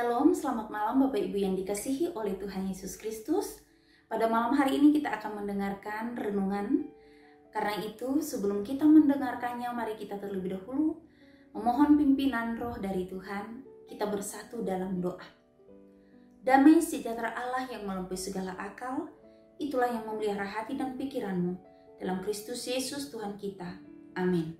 Shalom, selamat malam Bapak Ibu yang dikasihi oleh Tuhan Yesus Kristus. Pada malam hari ini kita akan mendengarkan renungan. Karena itu sebelum kita mendengarkannya, mari kita terlebih dahulu memohon pimpinan roh dari Tuhan. Kita bersatu dalam doa. Damai sejahtera Allah yang melampaui segala akal, itulah yang memelihara hati dan pikiranmu dalam Kristus Yesus Tuhan kita. Amin.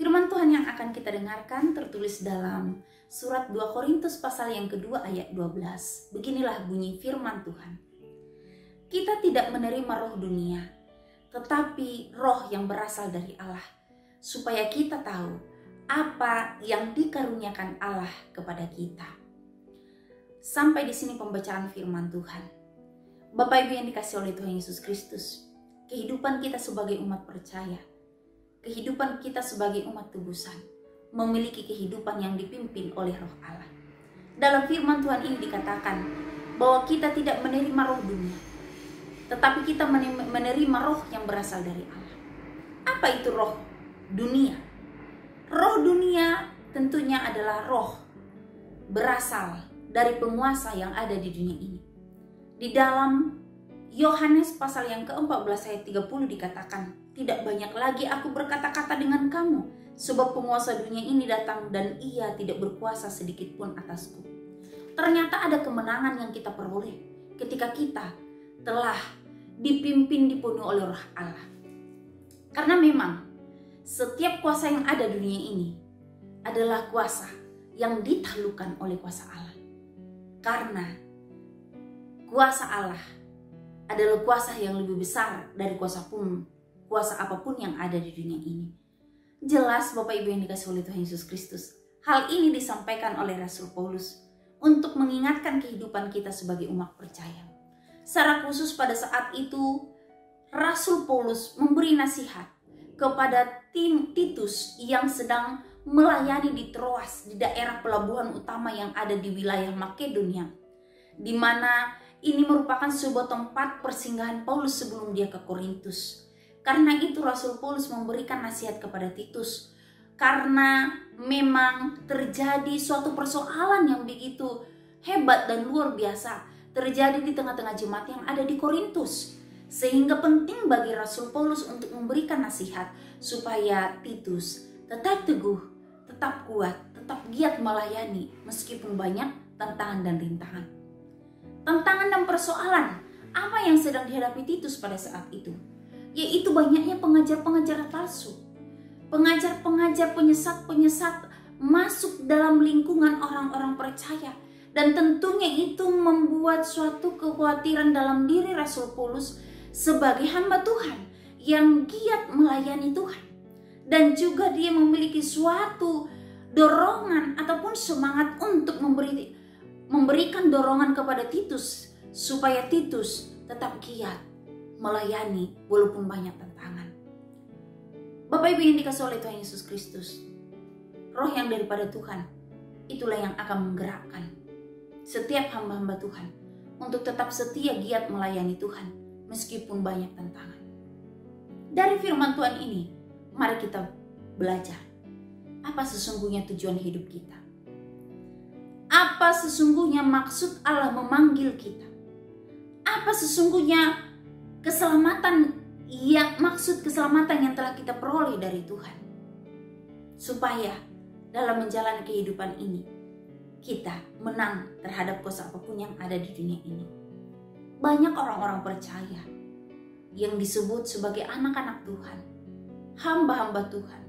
Firman Tuhan yang akan kita dengarkan tertulis dalam surat 2 Korintus pasal yang kedua ayat 12. Beginilah bunyi firman Tuhan. Kita tidak menerima roh dunia, tetapi roh yang berasal dari Allah, supaya kita tahu apa yang dikaruniakan Allah kepada kita. Sampai di sini pembacaan firman Tuhan. Bapak Ibu yang dikasihi oleh Tuhan Yesus Kristus, kehidupan kita sebagai umat percaya, kehidupan kita sebagai umat tebusan, memiliki kehidupan yang dipimpin oleh roh Allah. Dalam firman Tuhan ini dikatakan bahwa kita tidak menerima roh dunia, tetapi kita menerima roh yang berasal dari Allah. Apa itu roh dunia? Roh dunia tentunya adalah roh berasal dari penguasa yang ada di dunia ini. Di dalam Yohanes pasal yang ke-14 ayat 30 dikatakan, tidak banyak lagi aku berkata-kata dengan kamu, sebab penguasa dunia ini datang dan ia tidak berkuasa sedikit pun atasku. Ternyata ada kemenangan yang kita peroleh ketika kita telah dipimpin dipenuhi oleh roh Allah. Karena memang setiap kuasa yang ada di dunia ini adalah kuasa yang ditaklukkan oleh kuasa Allah. Karena kuasa Allah adalah kuasa yang lebih besar dari kuasa apapun yang ada di dunia ini. Jelas Bapak Ibu yang dikasihi oleh Tuhan Yesus Kristus, hal ini disampaikan oleh Rasul Paulus untuk mengingatkan kehidupan kita sebagai umat percaya. Secara khusus pada saat itu Rasul Paulus memberi nasihat kepada Titus yang sedang melayani di Troas, di daerah pelabuhan utama yang ada di wilayah Makedonia, di mana ini merupakan sebuah tempat persinggahan Paulus sebelum dia ke Korintus. Karena itu Rasul Paulus memberikan nasihat kepada Titus. Karena memang terjadi suatu persoalan yang begitu hebat dan luar biasa terjadi di tengah-tengah jemaat yang ada di Korintus. Sehingga penting bagi Rasul Paulus untuk memberikan nasihat supaya Titus tetap teguh, tetap kuat, tetap giat melayani meskipun banyak tantangan dan rintangan. Tantangan dan persoalan apa yang sedang dihadapi Titus pada saat itu? Yaitu banyaknya pengajar-pengajar palsu. Pengajar-pengajar penyesat-penyesat masuk dalam lingkungan orang-orang percaya. Dan tentunya itu membuat suatu kekhawatiran dalam diri Rasul Paulus sebagai hamba Tuhan yang giat melayani Tuhan. Dan juga dia memiliki suatu dorongan ataupun semangat untuk memberikan dorongan kepada Titus supaya Titus tetap giat melayani walaupun banyak tantangan. Bapak Ibu yang dikasihi oleh Tuhan Yesus Kristus, roh yang daripada Tuhan itulah yang akan menggerakkan setiap hamba-hamba Tuhan untuk tetap setia giat melayani Tuhan meskipun banyak tantangan. Dari firman Tuhan ini, mari kita belajar apa sesungguhnya tujuan hidup kita. Apa sesungguhnya maksud Allah memanggil kita? Apa sesungguhnya maksud keselamatan yang telah kita peroleh dari Tuhan? Supaya dalam menjalani kehidupan ini, kita menang terhadap kuasa apapun yang ada di dunia ini. Banyak orang-orang percaya yang disebut sebagai anak-anak Tuhan, hamba-hamba Tuhan,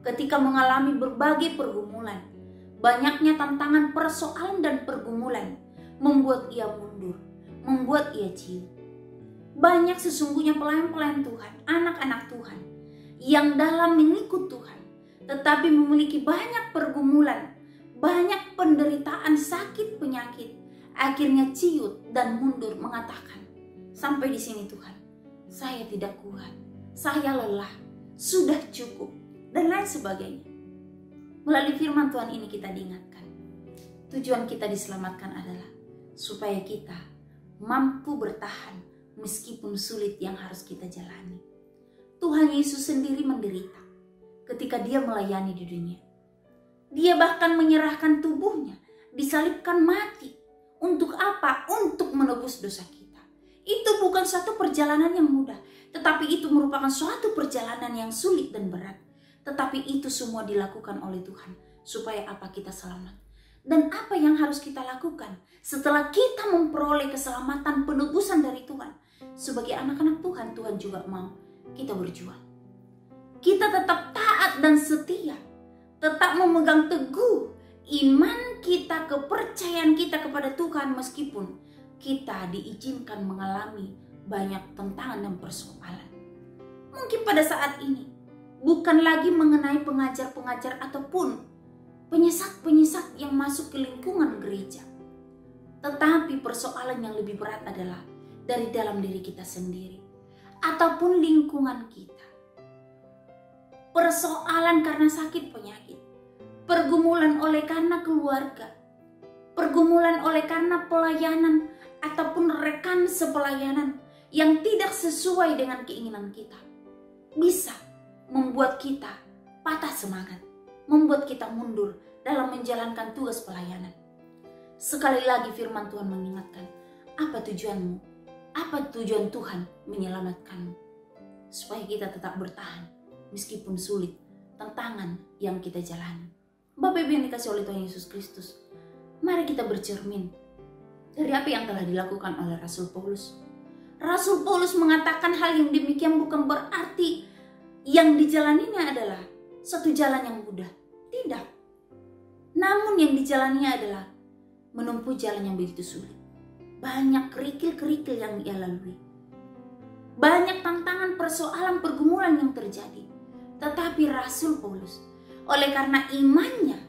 ketika mengalami berbagai pergumulan, banyaknya tantangan, persoalan dan pergumulan membuat ia mundur, membuat ia ciut. Banyak sesungguhnya pelayan-pelayan Tuhan, anak-anak Tuhan yang dalam mengikut Tuhan tetapi memiliki banyak pergumulan, banyak penderitaan, sakit, penyakit, akhirnya ciut dan mundur mengatakan, sampai di sini Tuhan, saya tidak kuat, saya lelah, sudah cukup dan lain sebagainya. Melalui firman Tuhan ini kita diingatkan, tujuan kita diselamatkan adalah supaya kita mampu bertahan meskipun sulit yang harus kita jalani. Tuhan Yesus sendiri menderita ketika dia melayani di dunia. Dia bahkan menyerahkan tubuhnya disalibkan mati. Untuk apa? Untuk menebus dosa kita. Itu bukan suatu perjalanan yang mudah, tetapi itu merupakan suatu perjalanan yang sulit dan berat. Tetapi itu semua dilakukan oleh Tuhan supaya apa? Kita selamat. Dan apa yang harus kita lakukan setelah kita memperoleh keselamatan, penebusan dari Tuhan? Sebagai anak-anak Tuhan, Tuhan juga mau kita berjuang. Kita tetap taat dan setia, tetap memegang teguh iman kita, kepercayaan kita kepada Tuhan, meskipun kita diizinkan mengalami banyak tantangan dan persoalan. Mungkin pada saat ini bukan lagi mengenai pengajar-pengajar ataupun penyesat-penyesat yang masuk ke lingkungan gereja, tetapi persoalan yang lebih berat adalah dari dalam diri kita sendiri ataupun lingkungan kita. Persoalan karena sakit penyakit, pergumulan oleh karena keluarga, pergumulan oleh karena pelayanan ataupun rekan sepelayanan yang tidak sesuai dengan keinginan kita, bisa membuat kita patah semangat, membuat kita mundur dalam menjalankan tugas pelayanan. Sekali lagi firman Tuhan mengingatkan, apa tujuanmu? Apa tujuan Tuhan menyelamatkanmu? Supaya kita tetap bertahan meskipun sulit tantangan yang kita jalani. Bapak Ibu yang dikasihi oleh Tuhan Yesus Kristus, mari kita bercermin dari apa yang telah dilakukan oleh Rasul Paulus. Rasul Paulus mengatakan hal yang demikian bukan berarti yang dijalaninya adalah satu jalan yang mudah. Tidak. Namun yang dijalaninya adalah menempuh jalan yang begitu sulit. Banyak kerikil-kerikil yang ia lalui. Banyak tantangan, persoalan, pergumulan yang terjadi. Tetapi Rasul Paulus, oleh karena imannya,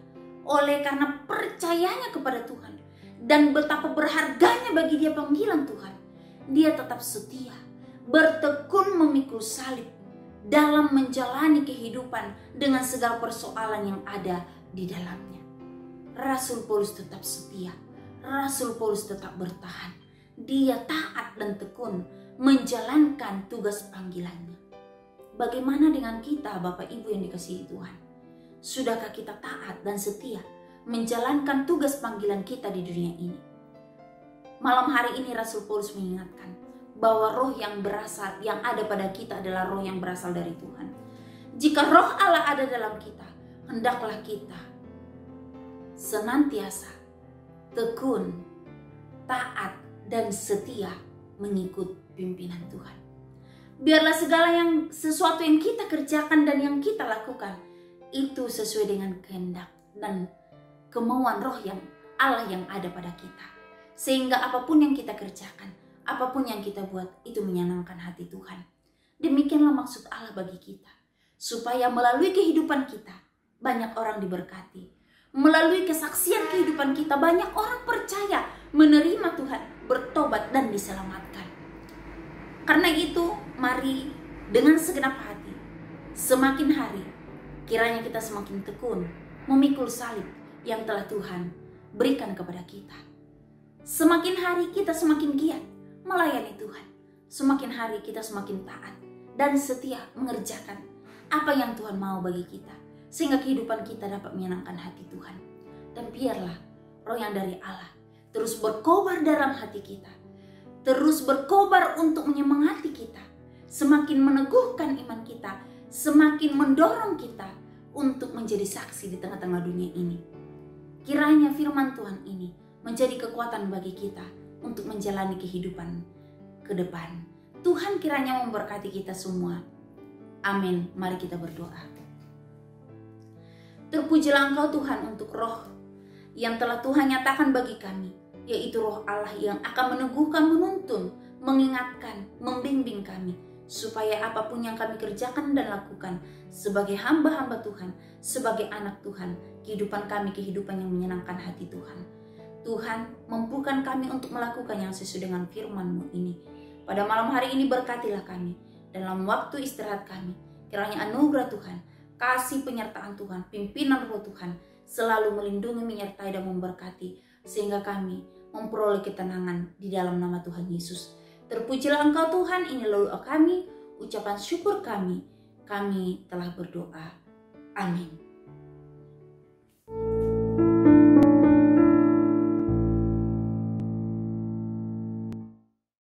oleh karena percayanya kepada Tuhan, dan betapa berharganya bagi dia panggilan Tuhan, dia tetap setia, bertekun memikul salib dalam menjalani kehidupan dengan segala persoalan yang ada di dalamnya. Rasul Paulus tetap setia, Rasul Paulus tetap bertahan. Dia taat dan tekun menjalankan tugas panggilannya. Bagaimana dengan kita, Bapak Ibu yang dikasihi Tuhan? Sudahkah kita taat dan setia menjalankan tugas panggilan kita di dunia ini? Malam hari ini Rasul Paulus mengingatkan bahwa roh yang ada pada kita adalah roh yang berasal dari Tuhan. Jika roh Allah ada dalam kita, hendaklah kita senantiasa tekun, taat, dan setia mengikut pimpinan Tuhan. Biarlah sesuatu yang kita kerjakan dan yang kita lakukan itu sesuai dengan kehendak dan kemauan roh yang Allah yang ada pada kita. Sehingga apapun yang kita kerjakan, apapun yang kita buat, itu menyenangkan hati Tuhan. Demikianlah maksud Allah bagi kita. Supaya melalui kehidupan kita, banyak orang diberkati. Melalui kesaksian kehidupan kita, banyak orang percaya, menerima Tuhan, bertobat dan diselamatkan. Karena itu, mari dengan segenap hati, semakin hari, kiranya kita semakin tekun memikul salib yang telah Tuhan berikan kepada kita. Semakin hari kita semakin giat melayani Tuhan. Semakin hari kita semakin taat dan setia mengerjakan apa yang Tuhan mau bagi kita. Sehingga kehidupan kita dapat menyenangkan hati Tuhan. Dan biarlah roh yang dari Allah terus berkobar dalam hati kita. Terus berkobar untuk menyemangati kita. Semakin meneguhkan iman kita. Semakin mendorong kita untuk menjadi saksi di tengah-tengah dunia ini. Kiranya firman Tuhan ini menjadi kekuatan bagi kita untuk menjalani kehidupan ke depan. Tuhan kiranya memberkati kita semua. Amin. Mari kita berdoa. Terpujilah Engkau Tuhan untuk roh yang telah Tuhan nyatakan bagi kami, yaitu roh Allah yang akan meneguhkan, menuntun, mengingatkan, membimbing kami, supaya apapun yang kami kerjakan dan lakukan sebagai hamba-hamba Tuhan, sebagai anak Tuhan, kehidupan kami kehidupan yang menyenangkan hati Tuhan. Tuhan, mampukan kami untuk melakukan yang sesuai dengan firman-Mu ini. Pada malam hari ini berkatilah kami dalam waktu istirahat kami. Kiranya anugerah Tuhan, kasih penyertaan Tuhan, pimpinan roh Tuhan selalu melindungi, menyertai, dan memberkati, sehingga kami memperoleh ketenangan di dalam nama Tuhan Yesus. Terpujilah Engkau Tuhan, ini doa kami, ucapan syukur kami telah berdoa. Amin.